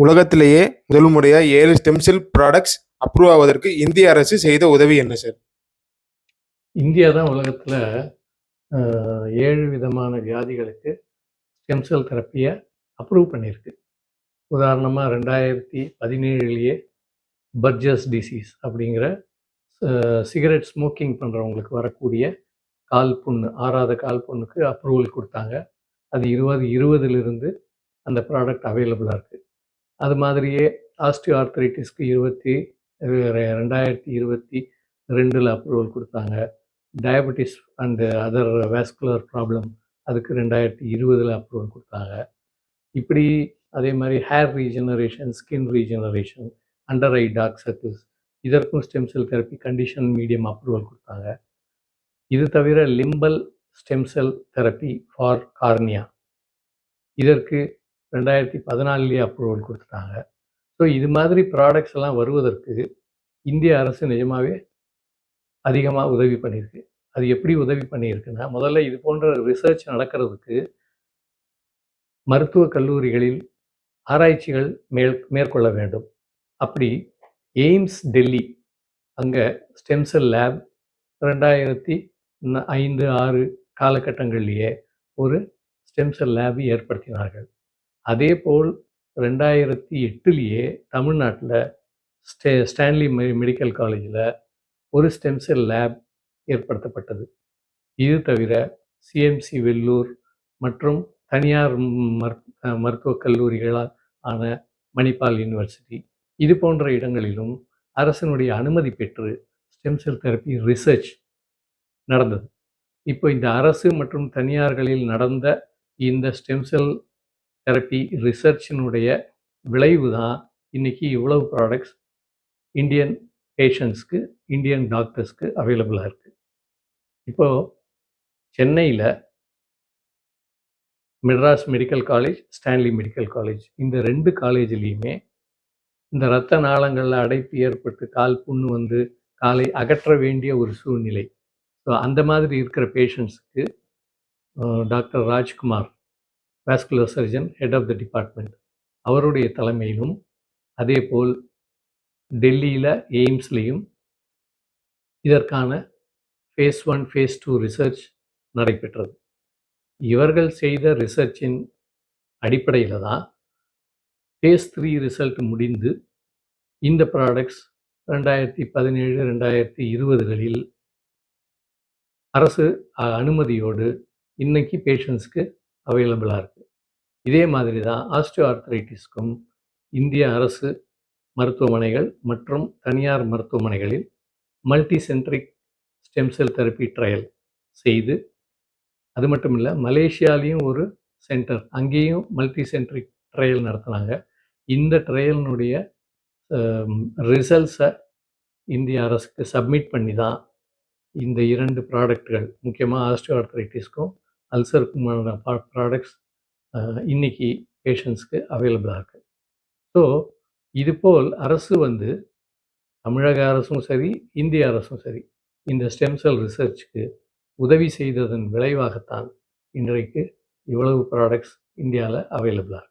உலகத்திலேயே முதல் முறையா 7 ஸ்டெம் செல் ப்ராடக்ட்ஸ் அப்ரூவ் ஆவதற்கு இந்திய அரசு செய்த உதவி என்ன சார்? இந்தியா தான் உலகத்தில் 7 விதமான வியாதிகளுக்கு ஸ்டெம் செல் தெரப்பியை அப்ரூவ் பண்ணியிருக்கு. உதாரணமாக 2017 பர்ஜஸ் டிசீஸ் அப்படிங்கிற சிகரெட் ஸ்மோக்கிங் பண்ணுறவங்களுக்கு வரக்கூடிய கால் புண்ணு, ஆறாத கால் புண்ணுக்கு அப்ரூவல் கொடுத்தாங்க. அது 2020 அந்த ப்ராடக்ட் அவைலபிளாக இருக்குது. அது மாதிரியே ஆஸ்டியோ ஆர்த்ரைட்டிஸ்க்கு 2022 அப்ரூவல் கொடுத்தாங்க. Diabetes and other vascular problem அதுக்கு 2020 அப்ரூவல் கொடுத்தாங்க. இப்படி அதே மாதிரி hair regeneration, skin regeneration, under eye dark circles இதற்கும் stem cell therapy condition medium approval கொடுத்தாங்க. இது தவிர limbal stem cell therapy for cornea இதற்கு 2014 அப்ரூவல் கொடுத்துட்டாங்க. ஸோ இது மாதிரி ப்ராடக்ட்ஸ் எல்லாம் வருவதற்கு இந்திய அரசு நிஜமாகவே அதிகமாக உதவி பண்ணியிருக்கு. அது எப்படி உதவி பண்ணியிருக்குன்னா, முதல்ல இது போன்ற ரிசர்ச் நடக்கிறதுக்கு மருத்துவக் கல்லூரிகளில் ஆராய்ச்சிகள் மேற்கொள்ள வேண்டும். அப்படி எய்ம்ஸ் டெல்லி அங்கே ஸ்டெம் செல் லேப் 2005-6 காலகட்டங்களிலேயே ஒரு ஸ்டெம் செல் லேப் ஏற்படுத்தினார்கள். அதே போல் 2008 தமிழ்நாட்டில் ஸ்டான்லி மெடிக்கல் காலேஜில் ஒரு ஸ்டெம் செல் லேப் ஏற்படுத்தப்பட்டது. இது தவிர சிஎம்சி வெள்ளூர் மற்றும் தனியார் மருத்துவக் கல்லூரிகளால் ஆன மணிப்பால் யூனிவர்சிட்டி இது போன்ற இடங்களிலும் அரசினுடைய அனுமதி பெற்று ஸ்டெம் செல் தெரப்பி ரிசர்ச் நடந்தது. இப்போ இந்த அரசு மற்றும் தனியார்களில் நடந்த இந்த ஸ்டெம் செல் தெரப்பி ரிசர்ச்சினுடைய விளைவு தான் இன்றைக்கி இவ்வளவு ப்ராடக்ட்ஸ் இந்தியன் பேஷண்ட்ஸ்க்கு, இந்தியன் டாக்டர்ஸ்க்கு அவைலபிளாக இருக்குது. இப்போது சென்னையில் Madras medical college, Stanley medical college இந்த 2 காலேஜ்லேயுமே இந்த இரத்த நாளங்களில் அடைப்பு ஏற்பட்டு கால் புண்ணு காலை அகற்ற வேண்டிய ஒரு சூழ்நிலை. ஸோ அந்த மாதிரி இருக்கிற பேஷண்ட்ஸுக்கு doctor Rajkumar, vascular surgeon, head of the department, அவருடைய தலைமையிலும் அதே போல் டெல்லியில் எய்ம்ஸ்லேயும் இதற்கான ஃபேஸ் 1, ஃபேஸ் 2 ரிசர்ச் நடைபெற்றது. இவர்கள் செய்த ரிசர்ச்சின் அடிப்படையில் தான் ஃபேஸ் 3 ரிசல்ட் முடிந்து இந்த ப்ராடக்ட்ஸ் 2017-2020 அரசு அனுமதியோடு இன்னைக்கு பேஷண்ட்ஸ்க்கு அவைலபிளாக இருக்குது. இதே மாதிரி தான் ஆஸ்டியோ ஆர்த்ரைட்டிஸ்க்கும் இந்திய அரசு மருத்துவமனைகள் மற்றும் தனியார் மருத்துவமனைகளில் multi centric stem cell therapy trial செய்து, அது மட்டும் இல்லை மலேசியாலேயும் ஒரு சென்டர், அங்கேயும் மல்டி சென்ட்ரிக் ட்ரையல் நடத்தினாங்க. இந்த ட்ரையலினுடைய ரிசல்ட்ஸை இந்திய அரசுக்கு சப்மிட் பண்ணி தான் இந்த 2 ப்ராடக்ட்கள், முக்கியமாக ஆஸ்டியோ ஆர்த்ரைட்டிஸ்க்கும் அல்சருக்குமான ப்ராடக்ட்ஸ் இன்னைக்கு பேஷண்ட்ஸ்க்கு அவைலபிளாக இருக்குது. ஸோ இதுபோல் அரசு தமிழக அரசும் சரி, இந்திய அரசும் சரி, இந்த ஸ்டெம் செல் ரிசர்ச்சுக்கு உதவி செய்ததன் விளைவாகத்தான் இன்றைக்கு இவ்வளவு ப்ராடக்ட்ஸ் இந்தியாவில் அவைலபிளாக இருக்குது.